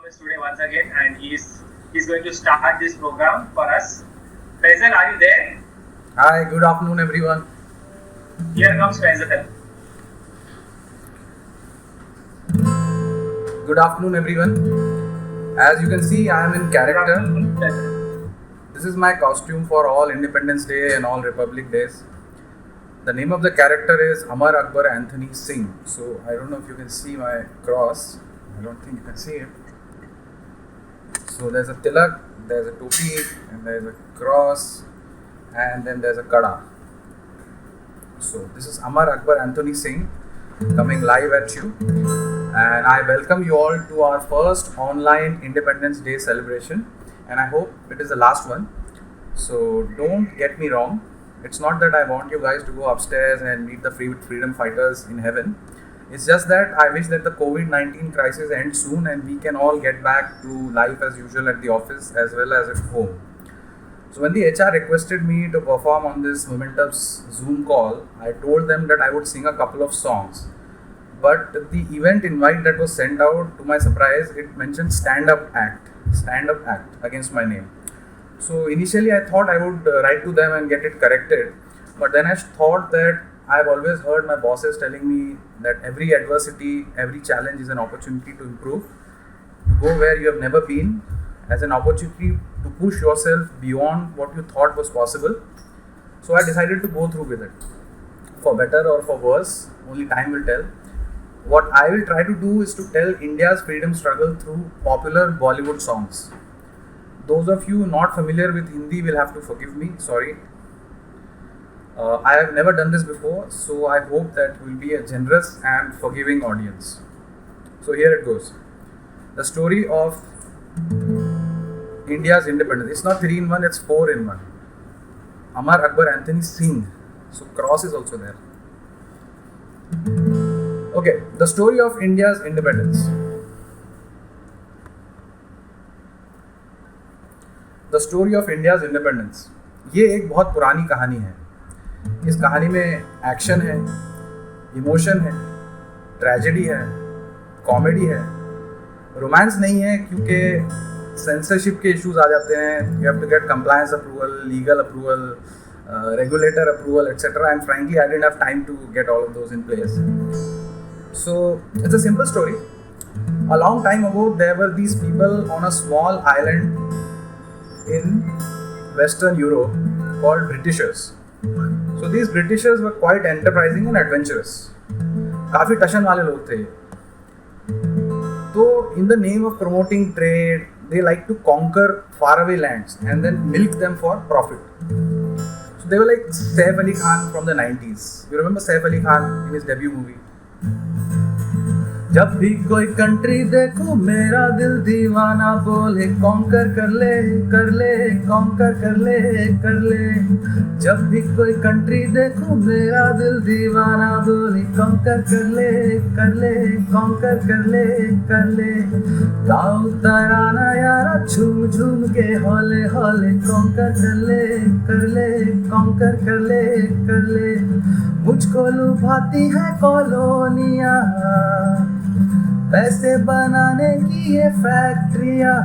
us today once again, and he's going to start this program for us. Faisal, are you there? Hi, good afternoon, everyone. Here comes Faisal. Good afternoon, everyone. As you can see, I am in character. This is my costume for all Independence Day and all Republic Days. The name of the character is Amar Akbar Anthony Singh. So I don't know if you can see my cross. I don't think you can see it. So there's a tilak, there's a topi, and there's a cross, and then there's a kada. So this is Amar Akbar Anthony Singh coming live at you, and I welcome you all to our first online Independence Day celebration, and I hope it is the last one. So don't get me wrong, it's not that I want you guys to go upstairs and meet the freedom fighters in heaven. It's just that I wish that the COVID-19 crisis ends soon and we can all get back to life as usual at the office as well as at home. So when the HR requested me to perform on this momentous Zoom call, I told them that I would sing a couple of songs. But the event invite that was sent out, to my surprise, it mentioned stand-up act against my name. So initially I thought I would write to them and get it corrected. But then I thought that I've always heard my bosses telling me that every adversity, every challenge is an opportunity to improve, to go where you have never been, as an opportunity to push yourself beyond what you thought was possible. So I decided to go through with it. For better or for worse, only time will tell. What I will try to do is to tell India's freedom struggle through popular Bollywood songs. Those of you not familiar with Hindi will have to forgive me, sorry. I have never done this before, so I hope that we'll be a generous and forgiving audience. So here it goes. The story of India's independence. It's not 3 in 1, it's 4 in 1. Amar Akbar Anthony Singh. So cross is also there. Okay, the story of India's independence. The story of India's independence. ये एक बहुत पुरानी कहानी है. इस कहानी में action है, इमोशन है, ट्रेजेडी है, कॉमेडी है, रोमांस नहीं है क्योंकि सेंसरशिप के इश्यूज आ जाते हैं. You have to get compliance approval, legal approval, regulator approval, etcetera, and frankly I didn't have time to get all of those in place. So it's a simple story. A long time ago, there were these people on a small island in Western Europe called Britishers. So these Britishers were quite enterprising and adventurous. काफी टशन वाले लोग थे. तो in the name of promoting trade, they like to conquer faraway lands and then milk them for profit. So they were like Saif Ali Khan from the 90s. You remember Saif Ali Khan in his debut movie? जब भी कोई country देखो मेरा दिल दीवाना बोले conquer कर ले कॉन्कर कर ले. जब भी कोई कंट्री देखो मेरा दिल दीवाना बोले कॉन्कर कर ले कॉन्कर कर ले. गाँव तराना यारा झूम झूम के हौले हौले कॉन्कर कर ले कॉन्कर कर ले. मुझको लुभाती है कॉलोनियाँ, पैसे बनाने की ये फैक्ट्रियाँ.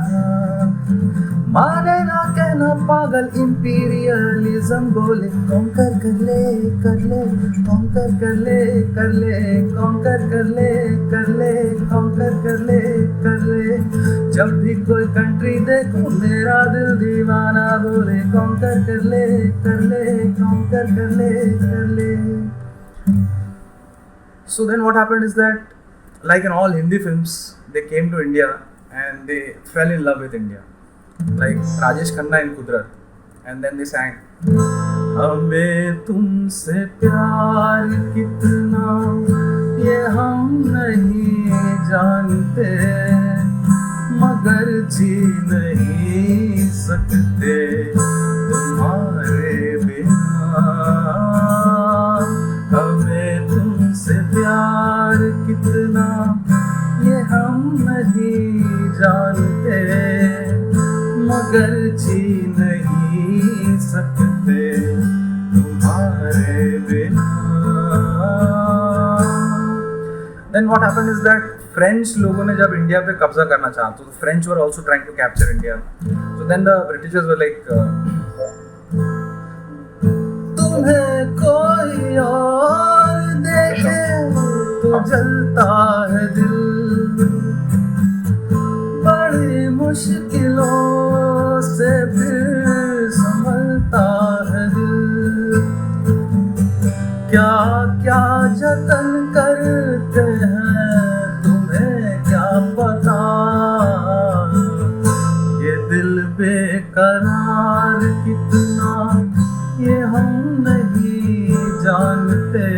माने ना कहना पागल इंपीरियलिज्म बोले कॉन्कर कर ले कॉन्कर कर ले कॉन्कर कर ले. जब भी कोई कंट्री देखो मेरा दिल दीवाना बोले कॉन्कर कर ले कॉन्कर कर ले. So then what happened is that, like in all Hindi films, they came to India and they fell in love with India. Like Rajesh Khanna in Kudrat. And then they sang, हमें तुमसे प्यार कितना ये हम नहीं जानते, मगर जी नहीं सकते तुम्हारे बिना. हमें तुमसे प्यार कितना ये हम नहीं जानते, मगर जी नहीं सकते तुम्हारे बिना. Then what happened is that French लोगों ने जब इंडिया पे कब्जा करना चाहा तो French were also trying to capture India. So then the Britishers were like तुम्हें कोई और देखे तो जलता है दिल, बड़ी मुश्किलों से फिर संभलता है दिल। क्या क्या जतन करते हैं तुम्हें क्या पता, ये दिल बेकरार कितना ये हम नहीं जानते,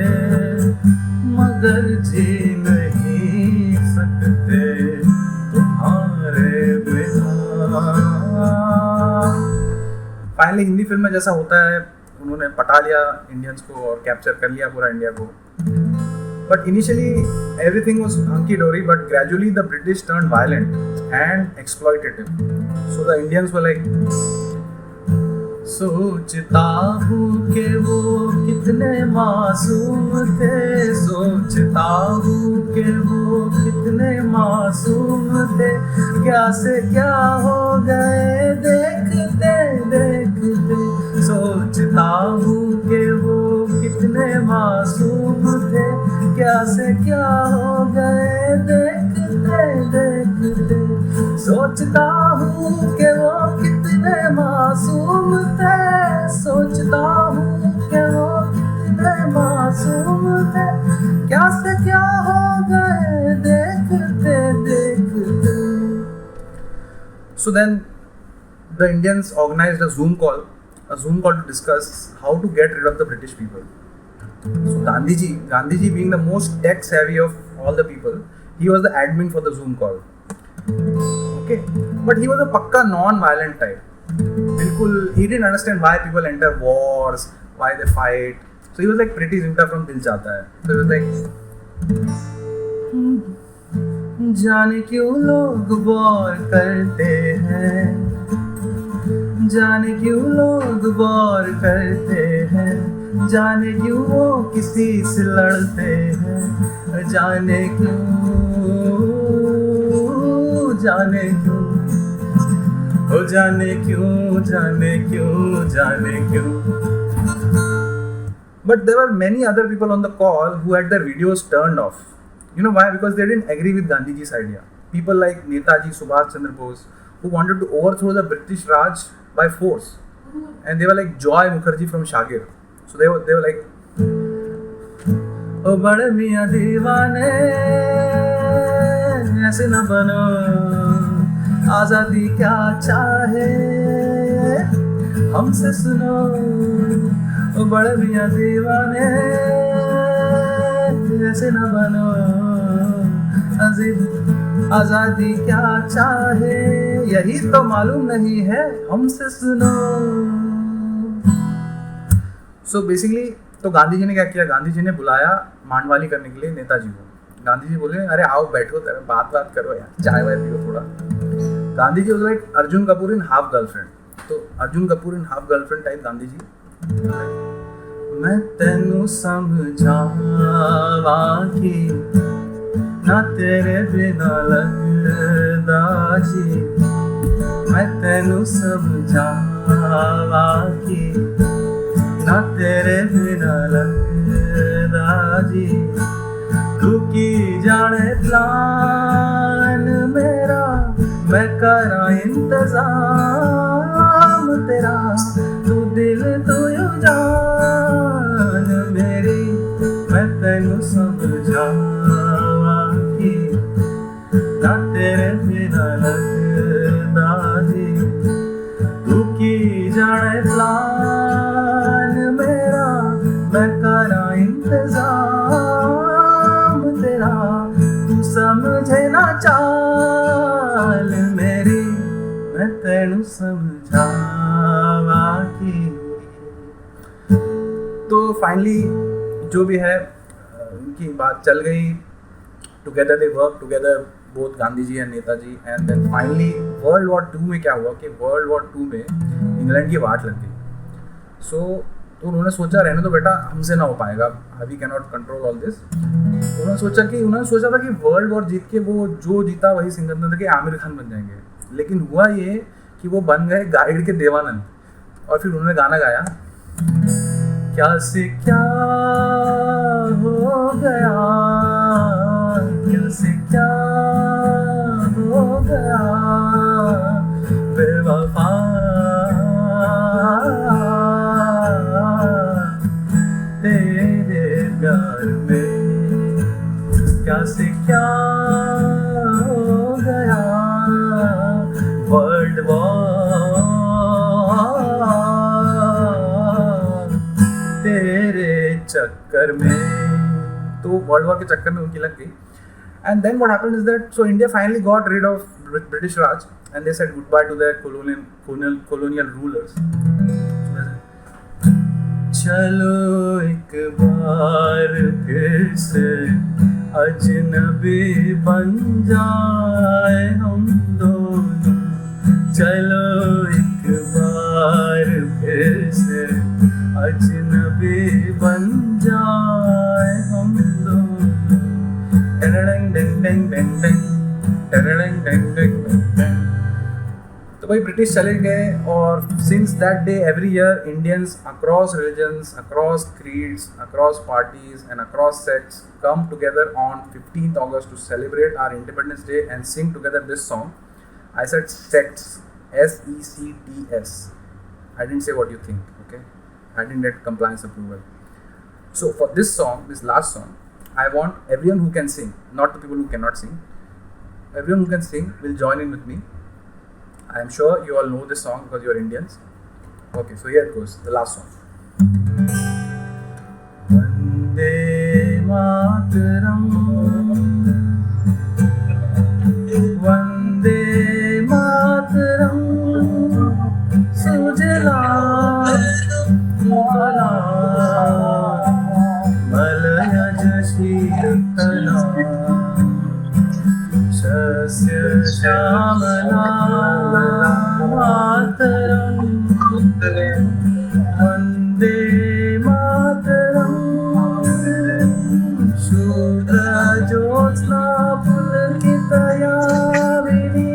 मगर जी नहीं सकते तुम्हारे बिना। फाइनली हिंदी फिल्म में जैसा होता है उन्होंने पटा लिया इंडियंस को और कैप्चर कर लिया पूरा इंडिया को। But initially everything was hunky डोरी, but gradually the British turn violent and exploitative. So the Indians were like सोचता हूँ कि वो कितने मासूम थे, सोचता हूँ कि वो कितने मासूम थे, क्या से क्या हो गए देखते देखते। सोचता हूँ कि वो कितने मासूम थे, क्या से क्या हो गए देखते देखते। सोचता हूँ कि वो कितने मासूम थे, सोचता हूँ कि वो कितने मासूम थे, क्या से क्या हो गए देखते देखते। So then the Indians organized a Zoom call to discuss how to get rid of the British people. So Gandhiji being the most tech savvy of all the people, he was the admin for the Zoom call. Okay, but he was a pakka non-violent type. Bilkul, he didn't understand why people enter wars, why they fight. So he was like pretty Zinta from Dil Chahta Hai. So he was like, जाने क्यों लोग war करते हैं, जाने क्यों लोग war करते हैं, जाने क्यों वो किसी से लड़ते हैं, जाने क्यों जाने क्यों ओ जाने क्यों जाने क्यों जाने क्यों। But there were many other people on the call who had their videos turned off. You know why? Because they didn't agree with Gandhiji's idea. People like Netaji Subhash Chandra Bose, who wanted to overthrow the British Raj by force, and they were like Joy Mukherjee from Shagir. So they were like, "O bade miyan deewane, ऐसे न बनो, आजादी क्या चाहे, हमसे सुनो, ओ बड़े मियां दीवाने, ऐसे न बनो, आजादी क्या चाहे, यही तो मालूम नहीं है, हमसे सुनो। So basically तो गांधी जी ने क्या किया, गांधी जी ने बुलाया मांडवाली करने के लिए नेताजी को। गांधी जी बोले अरे आओ बैठो, बात करो यार, चाय वाय पियो थोड़ा। Gandhi ji was like Arjun Kapoor in Half Girlfriend. तो Arjun Kapoor in Half Girlfriend type Gandhi ji, मैं तेनू समझावा कि ना तेरे बिना लगदा जी, मैं तेनू समझावा कि ना तेरे बिना लगदा जी, तू की जाने प्लान मेरा, मैं करा इंतजाम तेरा, तू दिल तू यू जान मेरी, मैं तेनू समझावा कि ना तेरे बिना लगदा जी, तू की जाने प्लान मेरा, मैं करा इंतजाम तेरा, तू समझे ना चाल मेरी, मैं तेनू समझावा कि। तो फाइनली जो भी है उनकी बात चल गई, together they work together both Gandhi ji and Netaji, and then finally world war 2 में क्या हुआ कि वर्ल्ड वॉर 2 में इंग्लैंड की वाट लग गई। तो उन्होंने सोचा रहने दो बेटा, हमसे ना हो पाएगा, we can not control all this. तो उन्होंने सोचा था कि वर्ल्ड वॉर जीत के वो जो जीता वही सिंगर थे कि आमिर खान बन जाएंगे, लेकिन हुआ ये कि वो बन गए गाइड के देवानंद। और फिर उन्होंने गाना गाया, क्या से क्या हो गया, क्या से क्या हो गया, बेवफा तेरे प्यार में, क्या से क्या हो गया, वर्ल्ड वॉर तेरे चक्कर में। तो वर्ल्ड वॉर के चक्कर में उनकी लग गई। And then what happened is that so India finally got rid of British Raj and they said goodbye to their colonial rulers. चलो एक बार फिर से अजनबी बन जाए हम दोनों, चलो एक बार फिर से अजनबी बन जाए हम दोनों। टरडंग डंग डंग डंग डंग, टरडंग डंग डंग डंग। तो भाई ब्रिटिश चले गए और since that day every year Indians across religions, across creeds, across parties and across sects come together on 15th August to celebrate our Independence Day and sing together this song. I said sects, S-E-C-T-S. I didn't say what you think, okay? I didn't get compliance approval. So for this song, this last song, I want everyone who can sing, not the people who cannot sing, everyone who can sing will join in with me. I am sure you all know this song because you are Indians. Okay, so here it goes, the last song. Vande Mataram, Vande Mataram, Sujala Mukala, Malaya Jashitala, Shasya Shamala Mataram, Vande Mataram, Shudra Jyotsna Pulkitaya Vini,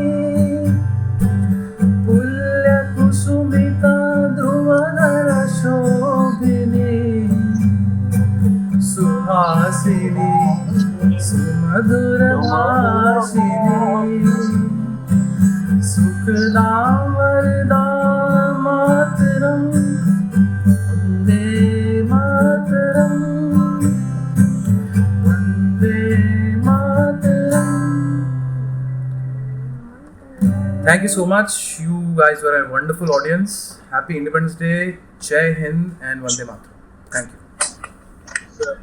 Pulya Kusumita Druvadara Shobhini, Suhasini Sumadura Bhashini, Sukhdam Vardam Mataram, Vande Mataram, Vande Mataram. Thank you so much. You guys were a wonderful audience. Happy Independence Day. Jai Hind and Vande Mataram. Thank you. Sir.